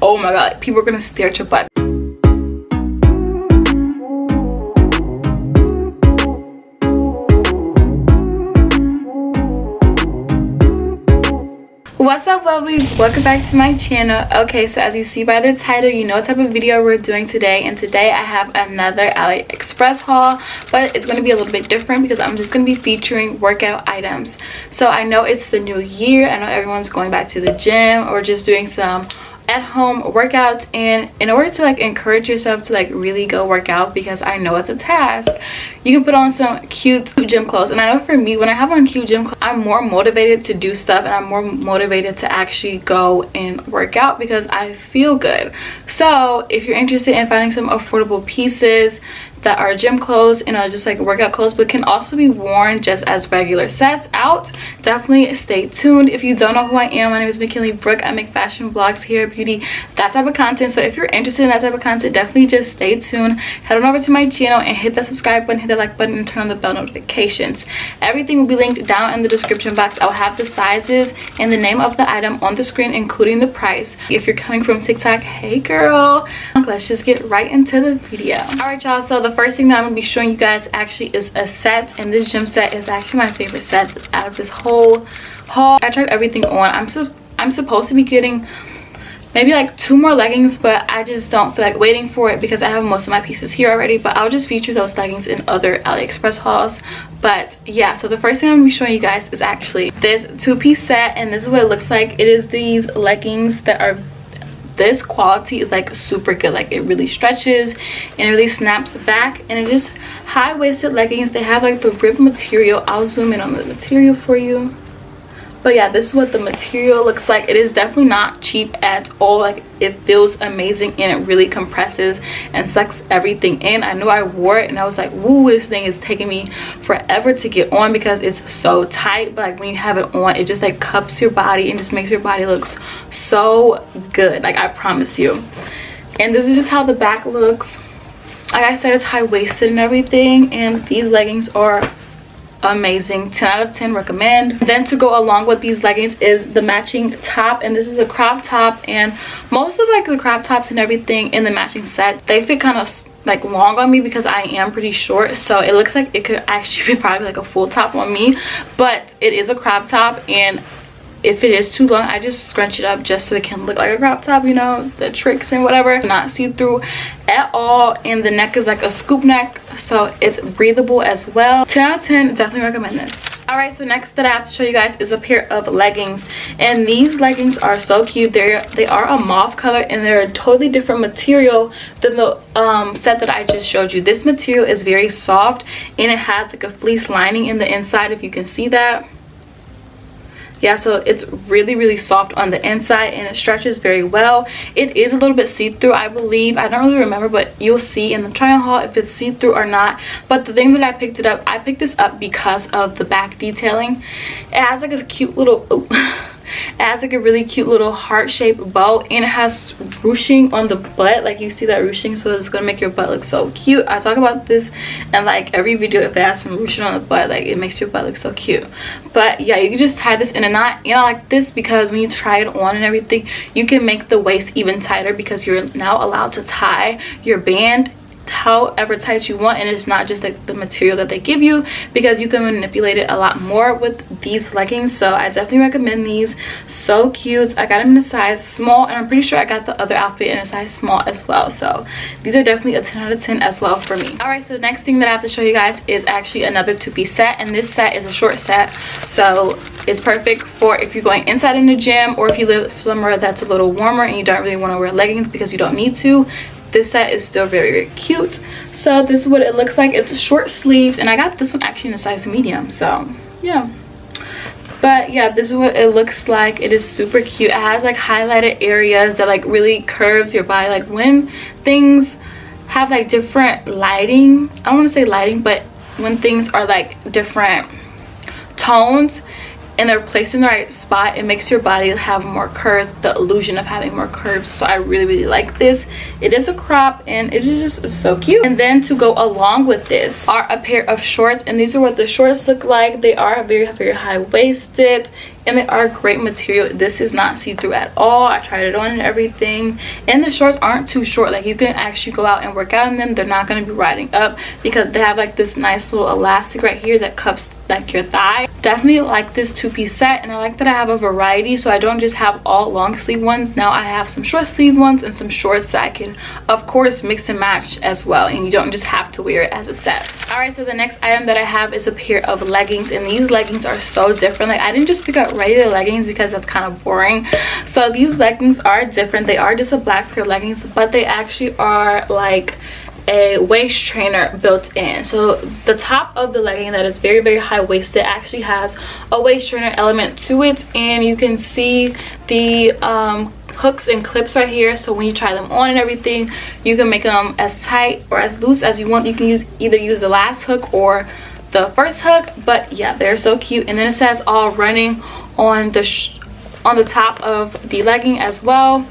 oh my god, people are gonna stare at your butt. What's up, lovelies? Welcome back to my channel. Okay, so as you see by the title, you know what type of video we're doing today. And today I have another Aliexpress haul, but it's going to be a little bit different because I'm just going to be featuring workout items. So I know it's the new year. I know everyone's going back to the gym or just doing some at-home workouts, and in order to like encourage yourself to like really go work out, because I know it's a task, you can put on some cute gym clothes. And I know for me, when I have on cute gym clothes, I'm more motivated to do stuff, and I'm more motivated to actually go and work out because I feel good. So if you're interested in finding some affordable pieces that are gym clothes and just like workout clothes but can also be worn just as regular sets out, definitely stay tuned. If you don't know who I am, my name is McKinley Brooke. I make fashion vlogs, hair, beauty, that type of content. So if you're interested in that type of content, definitely just stay tuned. Head on over to my channel and hit that subscribe button, hit that like button, and turn on the bell notifications. Everything will be linked down in the description box. I'll have the sizes and the name of the item on the screen, including the price. If you're coming from TikTok, hey girl, let's just get right into the video. All right, y'all, so the first thing that I'm gonna be showing you guys actually is a set, and this gym set is actually my favorite set out of this whole haul. I tried everything on. I'm supposed to be getting maybe like 2 more leggings, but I just don't feel like waiting for it because I have most of my pieces here already. But I'll just feature those leggings in other Aliexpress hauls. But yeah, so the first thing I'm gonna be showing you guys is actually this 2-piece set, and this is what it looks like. It is these leggings that are, this quality is like super good. Like it really stretches and it really snaps back, and it just high-waisted leggings. They have like the rib material. I'll zoom in on the material for you. But yeah, this is what the material looks like. It is definitely not cheap at all. Like it feels amazing, and it really compresses and sucks everything in. I know I wore it and I was like, woo, this thing is taking me forever to get on because it's so tight. But like when you have it on, it just like cups your body and just makes your body look so good, like I promise you. And this is just how the back looks. Like I said, it's high-waisted and everything, and these leggings are amazing. 10 out of 10 recommend. Then to go along with these leggings is the matching top, and this is a crop top, and most of like the crop tops and everything in the matching set, they fit kind of like long on me because I am pretty short, so it looks like it could actually be probably like a full top on me, but it is a crop top, and if it is too long, I just scrunch it up just so it can look like a crop top, you know, the tricks and whatever. Not see-through at all, and the neck is like a scoop neck, so it's breathable as well. 10 out of 10, definitely recommend this. All right, so next that I have to show you guys is a pair of leggings, and these leggings are so cute. They are a mauve color, and they're a totally different material than the set that I just showed you. This material is very soft, and it has like a fleece lining in the inside, if you can see that. Yeah, so it's really soft on the inside, and it stretches very well. It is a little bit see-through, I believe. I don't really remember, but you'll see in the try on haul if it's see-through or not. But the thing that I picked this up because of the back detailing. It has like a cute little it has like a really cute little heart-shaped bow, and it has ruching on the butt. Like you see that ruching, so it's gonna make your butt look so cute. I talk about this in like every video. If it has some ruching on the butt, like it makes your butt look so cute. But yeah, you can just tie this in a knot, you know, like this, because when you try it on and everything, you can make the waist even tighter because you're now allowed to tie your band however tight you want, and it's not just like the material that they give you, because you can manipulate it a lot more with these leggings. So I definitely recommend these. So cute. I got them in a size small, and I'm pretty sure I got the other outfit in a size small as well. So these are definitely a 10 out of 10 as well for me. All right, so the next thing that I have to show you guys is actually another 2-piece set, and this set is a short set, so it's perfect for if you're going inside in the gym, or if you live somewhere that's a little warmer and you don't really want to wear leggings because you don't need to. This set is still very cute. So this is what it looks like. It's short sleeves, and I got this one actually in a size medium, so yeah. But yeah, this is what it looks like. It is super cute. It has like highlighted areas that like really curves your body. Like when things have like different lighting, I don't want to say lighting, but when things are like different tones, and they're placed in the right spot, it makes your body have more curves, the illusion of having more curves. So I really like this. It is a crop and it is just so cute. And then to go along with this are a pair of shorts, and these are what the shorts look like. They are very high-waisted and they are great material. This is not see-through at all. I tried it on and everything, and the shorts aren't too short. Like, you can actually go out and work out in them. They're not going to be riding up because they have like this nice little elastic right here that cups like your thigh. Definitely like this two-piece set, and I like that I have a variety, so I don't just have all long sleeve ones. Now I have some short sleeve ones and some shorts that I can of course mix and match as well, and you don't just have to wear it as a set. All right, so the next item that I have is a pair of leggings, and these leggings are so different. Like, I didn't just pick up regular leggings because that's kind of boring. So these leggings are different. They are just a black pair of leggings, but they actually are like a waist trainer built in. So the top of the legging that is very high-waisted actually has a waist trainer element to it, and you can see the hooks and clips right here. So when you try them on and everything, you can make them as tight or as loose as you want. You can either use the last hook or the first hook, but yeah, they're so cute. And then it says all running on the top of the legging as well,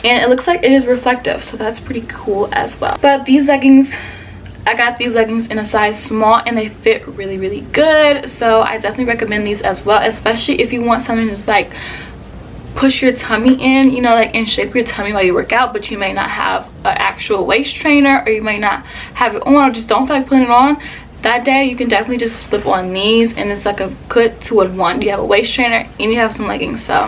and it looks like it is reflective, so that's pretty cool as well. But these leggings, I got these leggings in a size small and they fit really good, so I definitely recommend these as well, especially if you want something that's like push your tummy in, you know, like, and shape your tummy while you work out, but you may not have an actual waist trainer, or you might not have it on, or just don't feel like putting it on that day. You can definitely just slip on these, and it's like a good 2-in-1. You have a waist trainer and you have some leggings, so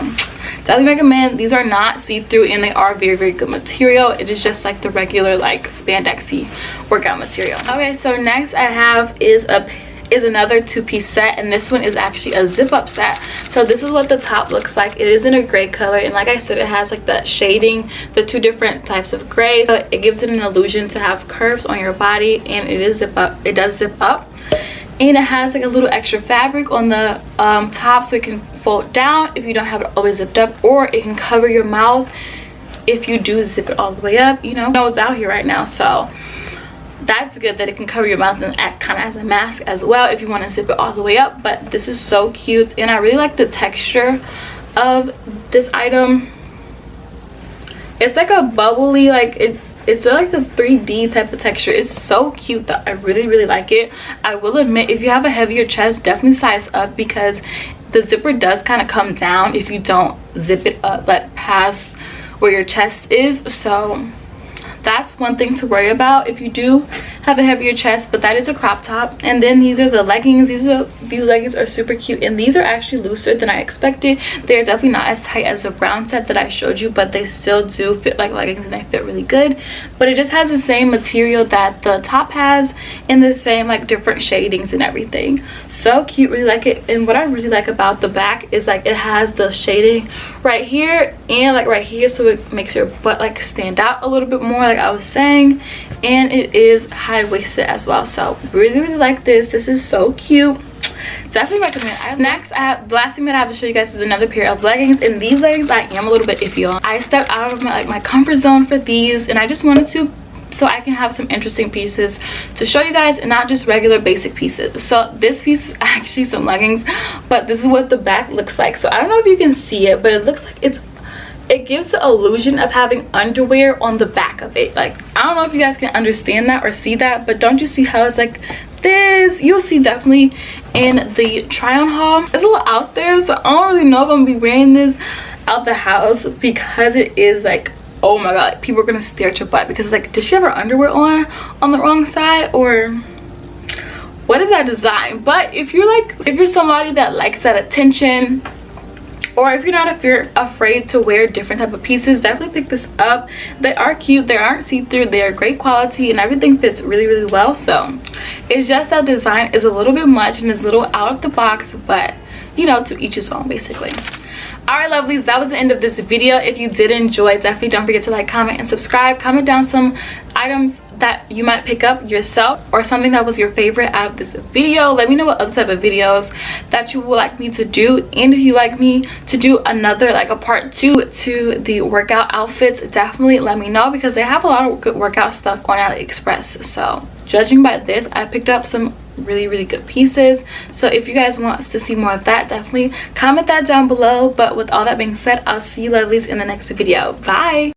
definitely recommend. These are not see-through and they are very good material. It is just like the regular like spandexy workout material. Okay, so next I have is another two-piece set, and this one is actually a zip-up set. So this is what the top looks like. It is in a gray color, and like I said, it has like that shading, the two different types of gray, so it gives it an illusion to have curves on your body, and it is zip up. It does zip up, and it has like a little extra fabric on the top, so it can fold down if you don't have it always zipped up, or it can cover your mouth if you do zip it all the way up. You know it's out here right now, so that's good that it can cover your mouth and act kind of as a mask as well if you want to zip it all the way up. But this is so cute, and I really like the texture of this item. It's like a bubbly, like it's like the 3D type of texture. It's so cute that I really like it. I will admit, if you have a heavier chest, definitely size up, because the zipper does kind of come down if you don't zip it up like past where your chest is. So that's one thing to worry about if you do have a heavier chest. But that is a crop top. And then these are the leggings. These leggings are super cute, and these are actually looser than I expected. They're definitely not as tight as the brown set that I showed you, but they still do fit like leggings and they fit really good. But it just has the same material that the top has, and the same like different shadings and everything. So cute, really like it. And what I really like about the back is like it has the shading right here and like right here, so it makes your butt like stand out a little bit more, like I was saying. And it is high-waisted as well, so really like this. This is so cute. Definitely recommend. Next, the last thing that I have to show you guys is another pair of leggings, and these leggings I am a little bit iffy on. I stepped out of my comfort zone for these, and I just wanted to, so I can have some interesting pieces to show you guys, and not just regular basic pieces. So this piece is actually some leggings, but this is what the back looks like. So I don't know if you can see it, but it looks like it gives the illusion of having underwear on the back of it. Like, I don't know if you guys can understand that or see that, but don't you see how it's like this? You'll see definitely in the try on haul. It's a little out there, so I don't really know if I'm gonna be wearing this out the house, because it is like, oh my god, people are gonna stare at your butt, because it's like, did she have her underwear on the wrong side, or what is that design? But if you're somebody that likes that attention, or if you're not afraid to wear different type of pieces, definitely pick this up. They are cute, they aren't see-through, they are great quality, and everything fits really well. So it's just that design is a little bit much and is a little out of the box, but you know, to each his own basically. Alright lovelies, that was the end of this video. If you did enjoy, definitely don't forget to like, comment, and subscribe. Comment down some items that you might pick up yourself, or something that was your favorite out of this video. Let me know what other type of videos that you would like me to do, and if you like me to do another, like a part 2 to the workout outfits, definitely let me know, because they have a lot of good workout stuff on Aliexpress. So judging by this, I picked up some really good pieces. So if you guys want us to see more of that, definitely comment that down below. But with all that being said, I'll see you lovelies in the next video. Bye.